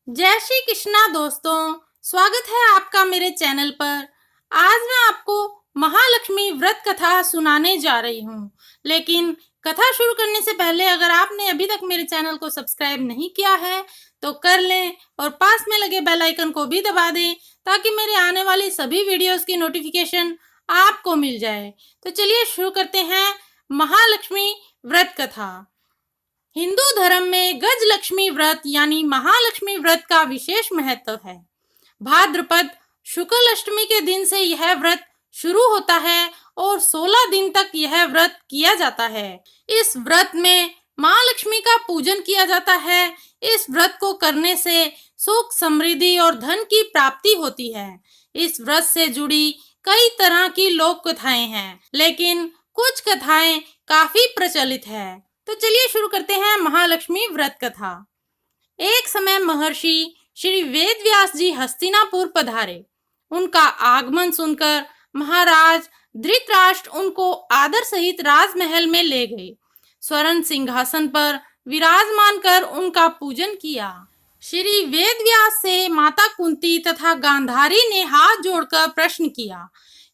जय श्री कृष्णा दोस्तों, स्वागत है आपका मेरे चैनल पर। आज मैं आपको महालक्ष्मी व्रत कथा सुनाने जा रही हूँ। लेकिन कथा शुरू करने से पहले अगर आपने अभी तक मेरे चैनल को सब्सक्राइब नहीं किया है तो कर लें और पास में लगे बेल आइकन को भी दबा दें ताकि मेरे आने वाली सभी वीडियोस की नोटिफिकेशन आपको मिल जाए। तो चलिए शुरू करते हैं महालक्ष्मी व्रत कथा। हिंदू धर्म में गजलक्ष्मी व्रत यानी महालक्ष्मी व्रत का विशेष महत्व है। भाद्रपद शुक्ल अष्टमी के दिन से यह व्रत शुरू होता है और 16 दिन तक यह व्रत किया जाता है। इस व्रत में माँ लक्ष्मी का पूजन किया जाता है। इस व्रत को करने से सुख, समृद्धि और धन की प्राप्ति होती है। इस व्रत से जुड़ी कई तरह की लोक कथाएं हैं, लेकिन कुछ कथाएं काफी प्रचलित है। तो चलिए शुरू करते हैं महालक्ष्मी व्रत कथा। एक समय महर्षि श्री वेद व्यास जी हस्तिनापुर पधारे। उनका आगमन सुनकर महाराज धृतराष्ट्र उनको आदर सहित राजमहल में ले गए। स्वर्ण सिंहासन पर विराजमान कर उनका पूजन किया। श्री वेद व्यास से माता कुंती तथा गांधारी ने हाथ जोड़कर प्रश्न किया,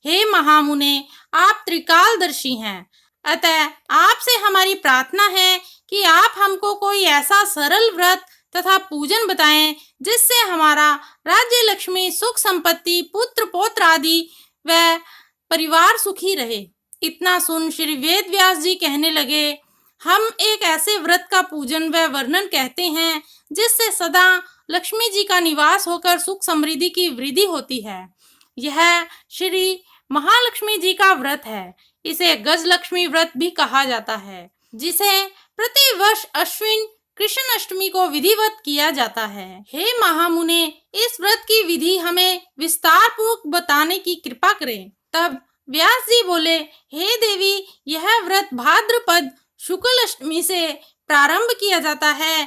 हे महामुने, आप त्रिकालदर्शी हैं, अतः आपसे हमारी प्रार्थना है कि आप हमको कोई ऐसा सरल व्रत तथा पूजन बताएं जिससे हमारा राज्य, लक्ष्मी, सुख, संपत्ति, पुत्र पौत्र आदि व परिवार सुखी रहे। इतना सुन श्री वेद व्यास जी कहने लगे, हम एक ऐसे व्रत का पूजन व वर्णन कहते हैं जिससे सदा लक्ष्मी जी का निवास होकर सुख समृद्धि की वृद्धि होती है। यह श्री महालक्ष्मी जी का व्रत है। इसे गजलक्ष्मी व्रत भी कहा जाता है, जिसे प्रति वर्ष अश्विन कृष्ण अष्टमी को विधिवत किया जाता है। हे महामुने, इस व्रत की विधि हमें विस्तार पूर्वक बताने की कृपा करें। तब व्यास जी बोले, हे देवी, यह व्रत भाद्रपद शुक्ल अष्टमी से प्रारंभ किया जाता है।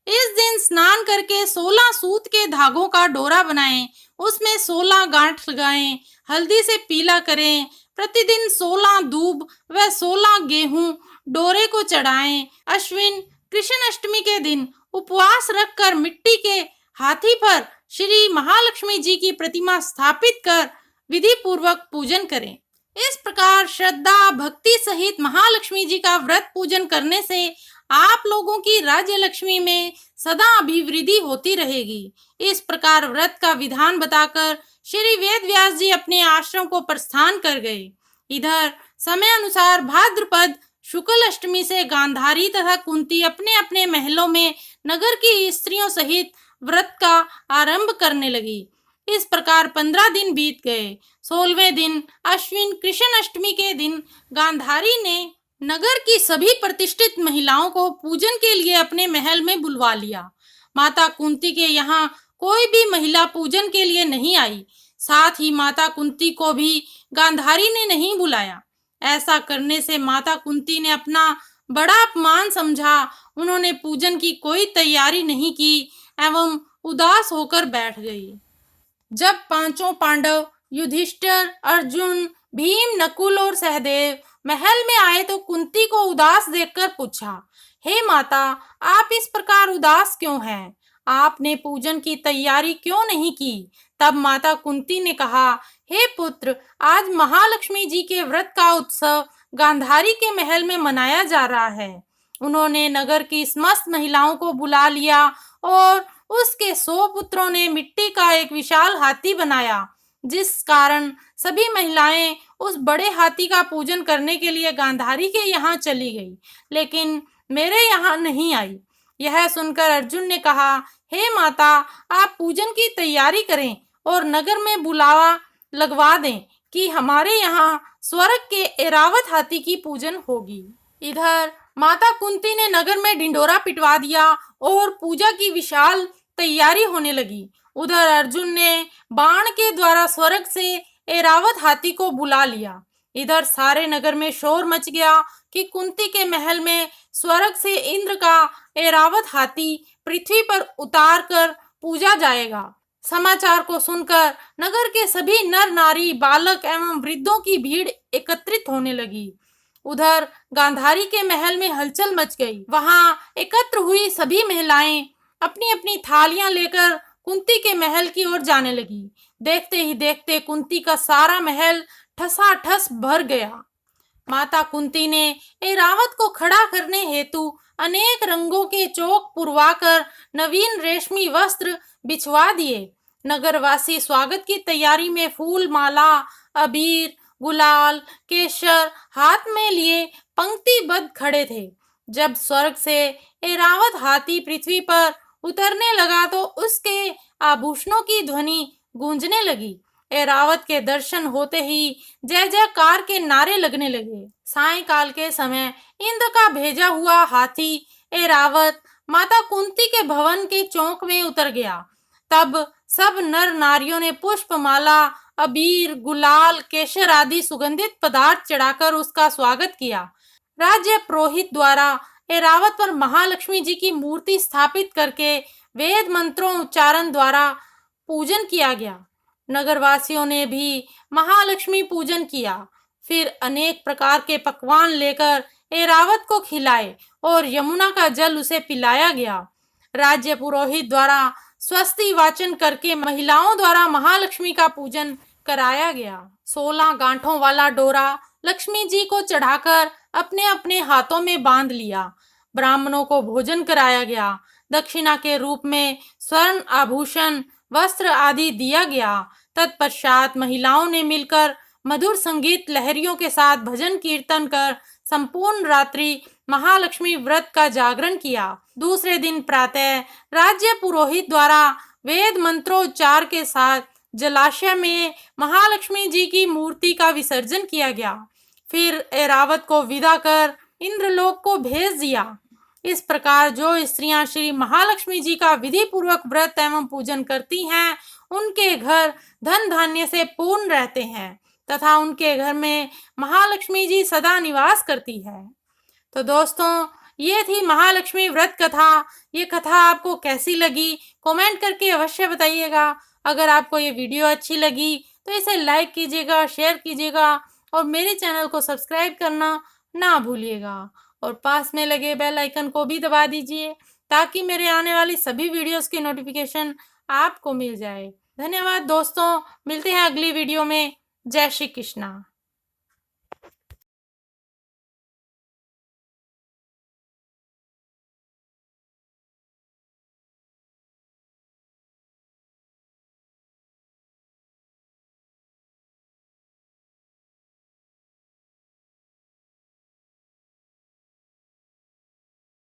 इस दिन स्नान करके 16 सूत के धागों का डोरा बनाएं, उसमें 16 गांठ लगाएं, हल्दी से पीला करें, प्रतिदिन 16 दूब व 16 गेहूं डोरे को चढ़ाएं। अश्विन कृष्ण अष्टमी के दिन उपवास रखकर मिट्टी के हाथी पर श्री महालक्ष्मी जी की प्रतिमा स्थापित कर विधि पूर्वक पूजन करें। इस प्रकार श्रद्धा भक्ति सहित महालक्ष्मी जी का व्रत पूजन करने से आप लोगों की राज्य लक्ष्मी में सदा अभिवृद्धि होती रहेगी। इस प्रकार व्रत का विधान बताकर श्री वेद व्यास जी अपने आश्रम को प्रस्थान कर गए। इधर समय अनुसार भाद्रपद शुक्ल अष्टमी से गांधारी तथा कुंती अपने अपने महलों में नगर की स्त्रियों सहित व्रत का आरंभ करने लगी। इस प्रकार 15 दिन बीत गए। 16वें दिन अश्विन कृष्ण अष्टमी के दिन गांधारी ने नगर की सभी प्रतिष्ठित महिलाओं को पूजन के लिए अपने महल में बुलवा लिया। माता कुंती के यहाँ कोई भी महिला पूजन के लिए नहीं आई। साथ ही माता कुंती को भी गांधारी ने नहीं बुलाया। ऐसा करने से माता कुंती ने अपना बड़ा अपमान समझा। उन्होंने पूजन की कोई तैयारी नहीं की एवं उदास होकर बैठ गई। जब पांचों पांडव युधिष्ठिर, अर्जुन, भीम, नकुल और सहदेव महल में आए तो कुंती को उदास देखकर पूछा, हे माता, आप इस प्रकार उदास क्यों हैं? आपने पूजन की तैयारी क्यों नहीं की? तब माता कुंती ने कहा, हे पुत्र, आज महालक्ष्मी जी के व्रत का उत्सव गांधारी के महल में मनाया जा रहा है। उन्होंने नगर की समस्त महिलाओं को बुला लिया और उसके 100 पुत्रों ने मिट्टी का एक विशाल हाथी बनाया, जिस कारण सभी महिलाएं उस बड़े हाथी का पूजन करने के लिए गांधारी के यहाँ चली गई, लेकिन मेरे यहाँ नहीं आई। यह सुनकर अर्जुन ने कहा, हे माता, आप पूजन की तैयारी करें और नगर में बुलावा लगवा दें कि हमारे यहाँ स्वर्ग के ऐरावत हाथी की पूजन होगी। इधर माता कुंती ने नगर में ढिंडोरा पिटवा दिया और पूजा की विशाल तैयारी होने लगी। उधर अर्जुन ने बाण के द्वारा स्वर्ग से ऐरावत हाथी को बुला लिया। इधर सारे नगर में शोर मच गया कि कुंती के महल में स्वर्ग से इंद्र का ऐरावत हाथी पृथ्वी पर उतार कर पूजा जाएगा। समाचार को सुनकर नगर के सभी नर नारी, बालक एवं वृद्धों की भीड़ एकत्रित होने लगी। उधर गांधारी के महल में हलचल मच गई। वहां एकत्र हुई सभी महिलाएं अपनी अपनी थालियां लेकर कुंती के महल की ओर जाने लगी। देखते ही देखते कुंती का सारा महल ठसाठस भर गया। माता कुंती ने ऐरावत को खड़ा करने हेतु अनेक रंगों के चौक पुरवाकर नवीन रेशमी वस्त्र बिछवा दिए। नगरवासी स्वागत की तैयारी में फूल माला, अबीर, गुलाल, केसर हाथ में लिए पंक्तिबद्ध खड़े थे। जब स्वर्ग से ऐरावत हाथी पृथ्वी पर उतरने लगा तो उसके आभूषणों की ध्वनि गूंजने लगी। ऐरावत के दर्शन होते ही जय जयकार के नारे लगने लगे। सायंकाल के समय इंद्र का भेजा हुआ हाथी ऐरावत माता कुंती के भवन के चौक में उतर गया। तब सब नर नारियों ने पुष्पमाला, अबीर, गुलाल, केसर आदि सुगंधित पदार्थ चढ़ाकर उसका स्वागत किया। राज्य पुरोहित द्वारा ऐरावत पर महालक्ष्मी जी की मूर्ति स्थापित करके वेद मंत्रों उच्चारण द्वारा पूजन किया गया। नगरवासियों ने भी महालक्ष्मी पूजन किया। फिर अनेक प्रकार के पकवान लेकर ऐरावत को खिलाए और यमुना का जल उसे पिलाया गया। राज्य पुरोहित द्वारा स्वस्ति वाचन करके महिलाओं द्वारा महालक्ष्मी का पूजन कराया गया। 16 गांठों वाला डोरा लक्ष्मी जी को चढ़ाकर अपने अपने हाथों में बांध लिया। ब्राह्मणों को भोजन कराया गया। दक्षिणा के रूप में स्वर्ण आभूषण, वस्त्र आदि दिया गया। तत्पश्चात महिलाओं ने मिलकर मधुर संगीत लहरियों के साथ भजन कीर्तन कर संपूर्ण रात्रि महालक्ष्मी व्रत का जागरण किया। दूसरे दिन प्रातः राज्य पुरोहित द्वारा वेद मंत्रोच्चार के साथ जलाशय में महालक्ष्मी जी की मूर्ति का विसर्जन किया गया। फिर ऐरावत को विदा कर इंद्रलोक को भेज दिया। इस प्रकार जो स्त्रियां श्री महालक्ष्मी जी का विधि पूर्वक व्रत एवं पूजन करती हैं, उनके घर धन धान्य से पूर्ण रहते हैं तथा उनके घर में महालक्ष्मी जी सदा निवास करती है। तो दोस्तों, ये थी महालक्ष्मी व्रत कथा। ये कथा आपको कैसी लगी कमेंट करके अवश्य बताइएगा। अगर आपको ये वीडियो अच्छी लगी तो इसे लाइक कीजिएगा, शेयर कीजिएगा और मेरे चैनल को सब्सक्राइब करना ना भूलिएगा और पास में लगे बेल आइकन को भी दबा दीजिए ताकि मेरे आने वाली सभी वीडियोस की नोटिफिकेशन आपको मिल जाए। धन्यवाद दोस्तों, मिलते हैं अगली वीडियो में। जय श्री कृष्णा।